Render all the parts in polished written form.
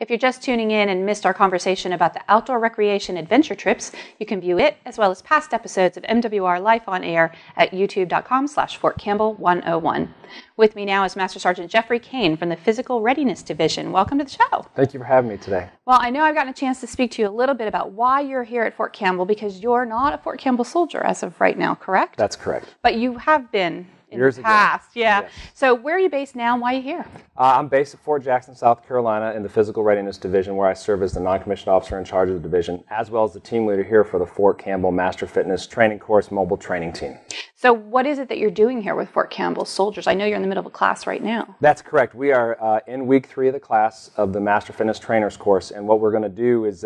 If you're just tuning in and missed our conversation about the outdoor recreation adventure trips, you can view it as well as past episodes of MWR Life on Air at youtube.com/Fort Campbell 101. With me now is Master Sergeant Jeffery Kane from the Physical Readiness Division. Welcome to the show. Thank you for having me today. Well, I know I've gotten a chance to speak to you a little bit about why you're here at Fort Campbell, because you're not a Fort Campbell soldier as of right now, correct? That's correct. But you have been in Years the past. ago. Yeah. Yes. So where are you based now and why are you here? I'm based at Fort Jackson, South Carolina in the Physical Readiness Division, where I serve as the non-commissioned officer in charge of the division, as well as the team leader here for the Fort Campbell Master Fitness Training Course Mobile Training Team. So what is it that you're doing here with Fort Campbell soldiers? I know you're in the middle of a class right now. That's correct. We are in week 3 of the class of the Master Fitness Trainers course, and what we're going to do is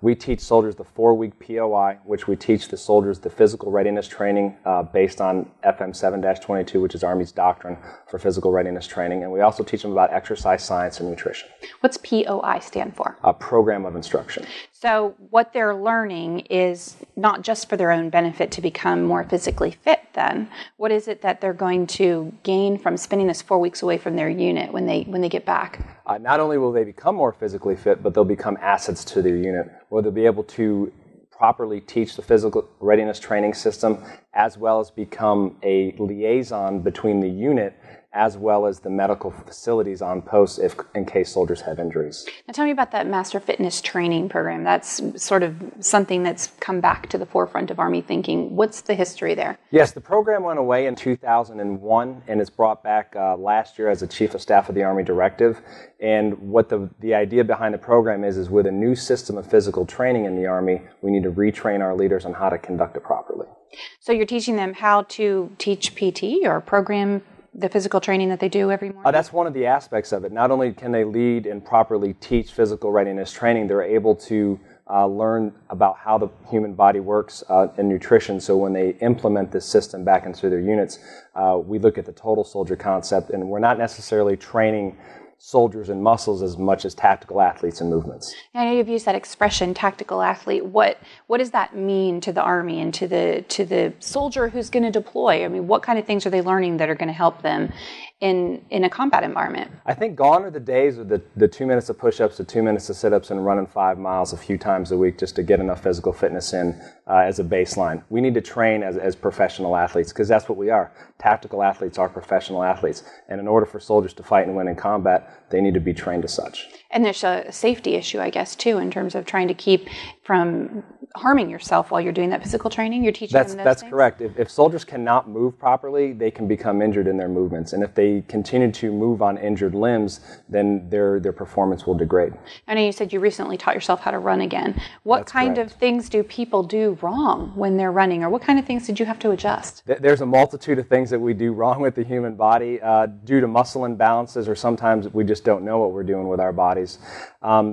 we teach soldiers the 4-week POI, which we teach the soldiers the physical readiness training based on FM 7-22, which is Army's doctrine for physical readiness training, and we also teach them about exercise science and nutrition. What's POI stand for? A program of instruction. So what they're learning is not just for their own benefit to become more physically fit then. What is it that they're going to gain from spending this 4 weeks away from their unit when they get back? Not only will they become more physically fit, but they'll become assets to their unit, where they'll be able to properly teach the physical readiness training system, as well as become a liaison between the unit as well as the medical facilities on post in case soldiers have injuries. Now tell me about that Master Fitness Training Program. That's sort of something that's come back to the forefront of Army thinking. What's the history there? Yes, the program went away in 2001 and it's brought back last year as a Chief of Staff of the Army directive. And what the idea behind the program is with a new system of physical training in the Army, we need to retrain our leaders on how to conduct it properly. So you're teaching them how to teach PT or program the physical training that they do every morning? That's one of the aspects of it. Not only can they lead and properly teach physical readiness training, they're able to learn about how the human body works in nutrition. So when they implement this system back into their units, we look at the total soldier concept, and we're not necessarily training soldiers and muscles as much as tactical athletes and movements. I know you've used that expression, tactical athlete. What does that mean to the Army and to the soldier who's going to deploy? I mean, what kind of things are they learning that are going to help them in a combat environment? I think gone are the days of the 2 minutes of push-ups, the 2 minutes of sit-ups, and running 5 miles a few times a week just to get enough physical fitness in as a baseline. We need to train as professional athletes, because that's what we are. Tactical athletes are professional athletes, and in order for soldiers to fight and win in combat, they need to be trained as such. And there's a safety issue, I guess, too, in terms of trying to keep from harming yourself while you're doing that physical training. You're teaching them those That's things? correct. If soldiers cannot move properly, they can become injured in their movements. And if they continue to move on injured limbs, then their performance will degrade. I know you said you recently taught yourself how to run again. What kind of things do people do wrong when they're running, or what kind of things did you have to adjust? There's a multitude of things that we do wrong with the human body due to muscle imbalances, or sometimes we just don't know what we're doing with our bodies.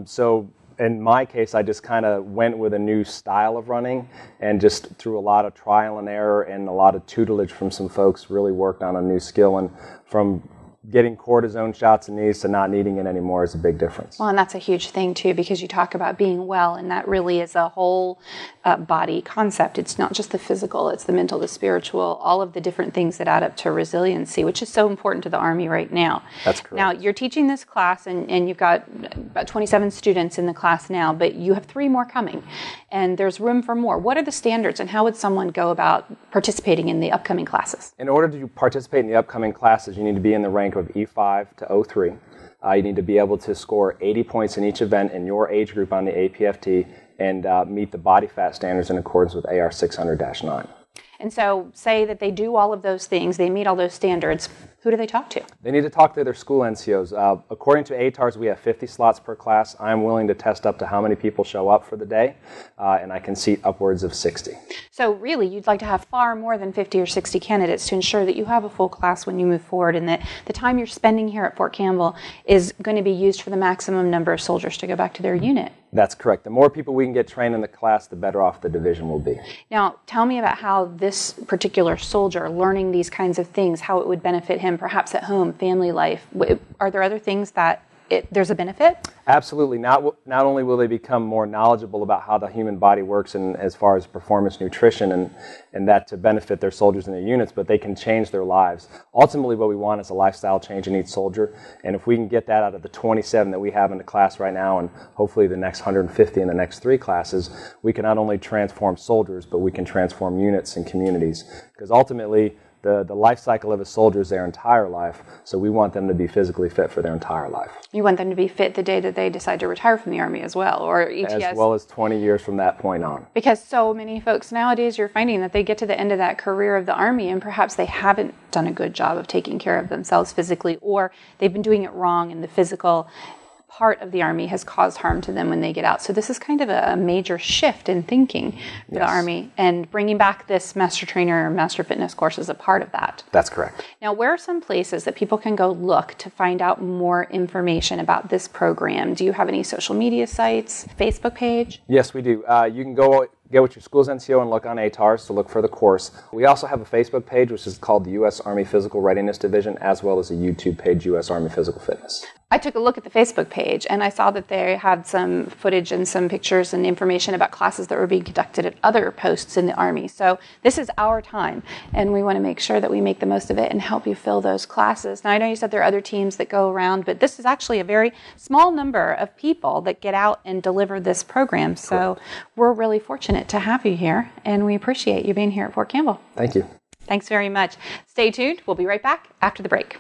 So in my case, I just kind of went with a new style of running, and just through a lot of trial and error and a lot of tutelage from some folks, really worked on a new skill. And from getting cortisone shots in these to not needing it anymore is a big difference. Well, and that's a huge thing, too, because you talk about being well, and that really is a whole body concept. It's not just the physical, it's the mental, the spiritual, all of the different things that add up to resiliency, which is so important to the Army right now. That's correct. Now, you're teaching this class, and you've got about 27 students in the class now, but you have 3 more coming, and there's room for more. What are the standards, and how would someone go about participating in the upcoming classes? In order to participate in the upcoming classes, you need to be in the rank of E5 to O3. You need to be able to score 80 points in each event in your age group on the APFT and meet the body fat standards in accordance with AR 600-9. And so say that they do all of those things, they meet all those standards. Who do they talk to? They need to talk to their school NCOs. According to ATARS, we have 50 slots per class. I'm willing to test up to how many people show up for the day, and I can seat upwards of 60. So really, you'd like to have far more than 50 or 60 candidates to ensure that you have a full class when you move forward, and that the time you're spending here at Fort Campbell is going to be used for the maximum number of soldiers to go back to their unit. That's correct. The more people we can get trained in the class, the better off the division will be. Now, tell me about how this particular soldier, learning these kinds of things, how it would benefit him, perhaps at home, family life. Are there other things that there's a benefit? Absolutely. Not only will they become more knowledgeable about how the human body works and as far as performance nutrition and that to benefit their soldiers and their units, but they can change their lives. Ultimately, what we want is a lifestyle change in each soldier, and if we can get that out of the 27 that we have in the class right now, and hopefully the next 150 in the next 3 classes, we can not only transform soldiers, but we can transform units and communities. Because ultimately, the life cycle of a soldier is their entire life, so we want them to be physically fit for their entire life. You want them to be fit the day that they decide to retire from the Army as well, or ETS? As well as 20 years from that point on. Because so many folks nowadays, you're finding that they get to the end of that career of the Army and perhaps they haven't done a good job of taking care of themselves physically, or they've been doing it wrong and the physical part of the Army has caused harm to them when they get out. So this is kind of a major shift in thinking for the Army, and bringing back this Master Trainer or Master Fitness course is a part of that. That's correct. Now, where are some places that people can go look to find out more information about this program? Do you have any social media sites, Facebook page? Yes, we do. You can go get with your school's NCO and look on ATARS to look for the course. We also have a Facebook page, which is called the U.S. Army Physical Readiness Division, as well as a YouTube page, U.S. Army Physical Fitness. I took a look at the Facebook page, and I saw that they had some footage and some pictures and information about classes that were being conducted at other posts in the Army. So this is our time, and we want to make sure that we make the most of it and help you fill those classes. Now, I know you said there are other teams that go around, but this is actually a very small number of people that get out and deliver this program. So we're really fortunate to have you here, and we appreciate you being here at Fort Campbell. Thank you. Thanks very much. Stay tuned. We'll be right back after the break.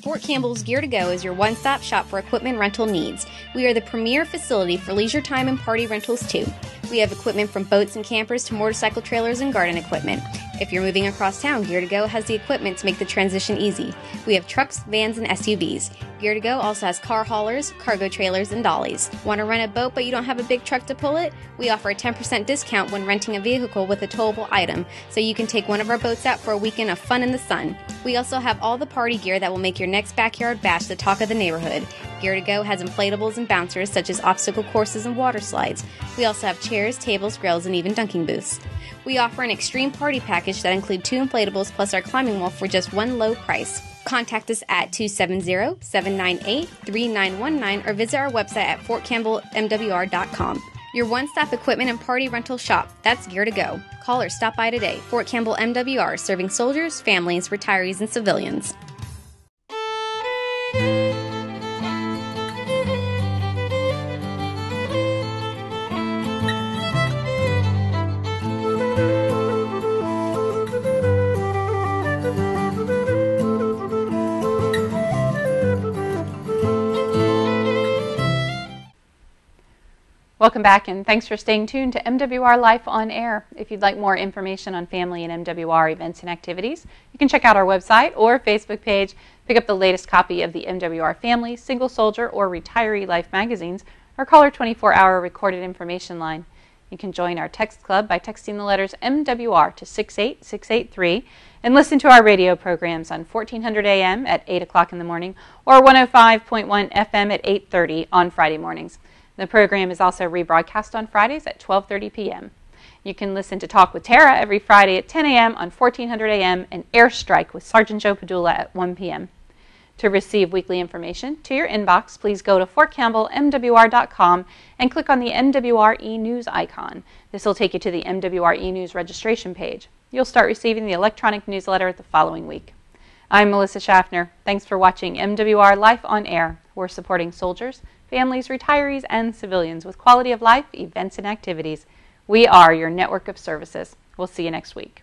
Fort Campbell's Gear to Go is your one-stop shop for equipment rental needs. We are the premier facility for leisure time and party rentals too. We have equipment from boats and campers to motorcycle trailers and garden equipment. If you're moving across town, Gear to Go has the equipment to make the transition easy. We have trucks, vans, and SUVs. Gear to Go also has car haulers, cargo trailers, and dollies. Want to rent a boat but you don't have a big truck to pull it? We offer a 10% discount when renting a vehicle with a towable item, so you can take one of our boats out for a weekend of fun in the sun. We also have all the party gear that will make your next backyard bash the talk of the neighborhood. Gear to Go has inflatables and bouncers such as obstacle courses and water slides. We also have chairs, tables, grills, and even dunking booths. We offer an extreme party package that includes 2 inflatables plus our climbing wall for just one low price. Contact us at 270-798-3919 or visit our website at fortcampbellmwr.com. Your one-stop equipment and party rental shop. That's Gear to Go. Call or stop by today. Fort Campbell MWR, serving soldiers, families, retirees, and civilians. Welcome back, and thanks for staying tuned to MWR Life on Air. If you'd like more information on family and MWR events and activities, you can check out our website or Facebook page, pick up the latest copy of the MWR Family, Single Soldier, or Retiree Life magazines, or call our 24-hour recorded information line. You can join our text club by texting the letters MWR to 68683 and listen to our radio programs on 1400 AM at 8 o'clock in the morning or 105.1 FM at 8:30 on Friday mornings. The program is also rebroadcast on Fridays at 12:30 p.m. You can listen to Talk with Tara every Friday at 10 a.m. on 1400 a.m. and Airstrike with Sergeant Joe Padula at 1 p.m. To receive weekly information to your inbox, please go to fortcampbellmwr.com and click on the MWR e-News icon. This will take you to the MWR e-News registration page. You'll start receiving the electronic newsletter the following week. I'm Melissa Schaffner. Thanks for watching MWR Life on Air. We're supporting soldiers, families, retirees, and civilians with quality of life, events, and activities. We are your network of services. We'll see you next week.